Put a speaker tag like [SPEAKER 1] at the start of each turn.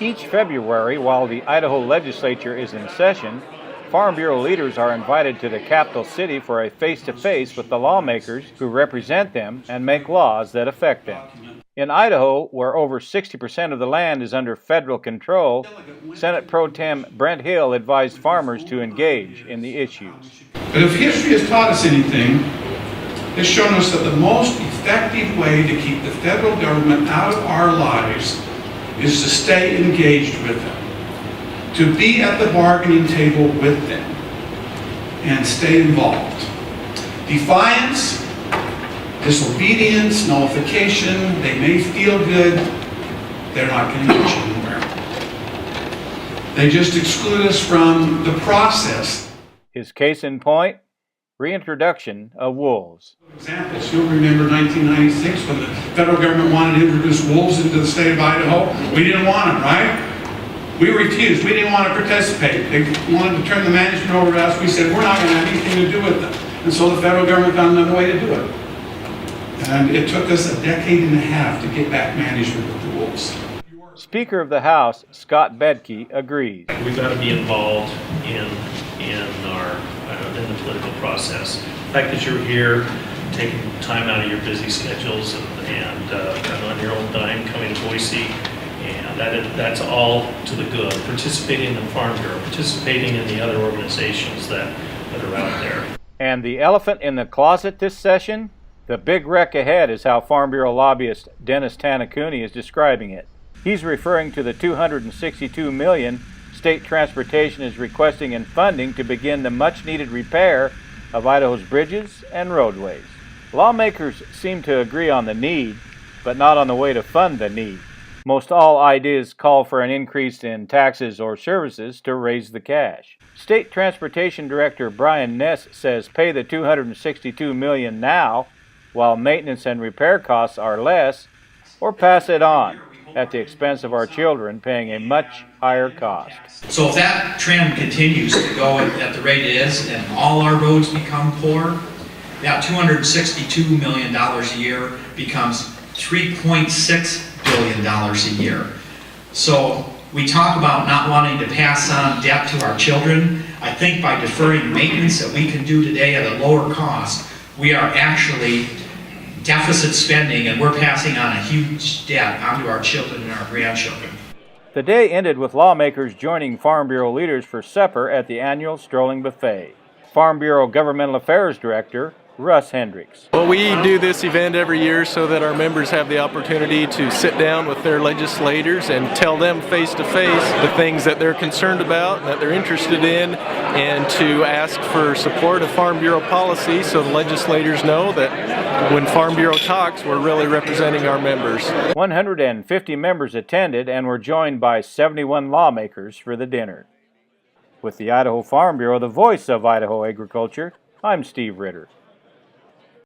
[SPEAKER 1] Each February, while the Idaho legislature is in session, Farm Bureau leaders are invited to the capital city for a face-to-face with the lawmakers who represent them and make laws that affect them. In Idaho, where over 60% of the land is under federal control, Senate Pro Tem Brent Hill advised farmers to engage in the issues.
[SPEAKER 2] But if history has taught us anything, it's shown us that the most effective way to keep the federal government out of our lives is to stay engaged with them, to be at the bargaining table with them, and stay involved. Defiance, disobedience, nullification, they may feel good, they're not going to get you anywhere. They just exclude us from the process.
[SPEAKER 1] His case in point, reintroduction of wolves.
[SPEAKER 2] Examples, you'll remember 1996 when the federal government wanted to introduce wolves into the state of Idaho. We didn't want them, right? We refused. We didn't want to participate. They wanted to turn the management over to us. We said, we're not going to have anything to do with them. And so the federal government found another way to do it. And it took us a decade and a half to get back management of the wolves.
[SPEAKER 1] Speaker of the House, Scott Bedke, agrees.
[SPEAKER 3] We've got to be involved in the political process. The fact that you're here, taking time out of your busy schedules and on your own dime coming to Boise, and that's all to the good. Participating in the Farm Bureau, participating in the other organizations that are out there.
[SPEAKER 1] And the elephant in the closet this session? The big wreck ahead is how Farm Bureau lobbyist Dennis Tanakuni is describing it. He's referring to the $262 million State Transportation is requesting in funding to begin the much-needed repair of Idaho's bridges and roadways. Lawmakers seem to agree on the need, but not on the way to fund the need. Most all ideas call for an increase in taxes or services to raise the cash. State Transportation Director Brian Ness says pay the $262 million now, while maintenance and repair costs are less, or pass it on at the expense of our children paying a much higher cost.
[SPEAKER 4] So if that trend continues to go at the rate it is and all our roads become poor, that $262 million a year becomes $3.6 billion a year. So we talk about not wanting to pass on debt to our children. I think by deferring maintenance that we can do today at a lower cost, we are actually deficit spending, and we're passing on a huge debt onto our children and our grandchildren.
[SPEAKER 1] The day ended with lawmakers joining Farm Bureau leaders for supper at the annual strolling buffet. Farm Bureau Governmental Affairs Director Russ Hendricks.
[SPEAKER 5] Well, we do this event every year so that our members have the opportunity to sit down with their legislators and tell them face to face the things that they're concerned about, that they're interested in, and to ask for support of Farm Bureau policy so the legislators know that when Farm Bureau talks, we're really representing our members.
[SPEAKER 1] 150 members attended and were joined by 71 lawmakers for the dinner. With the Idaho Farm Bureau, the voice of Idaho agriculture, I'm Steve Ritter.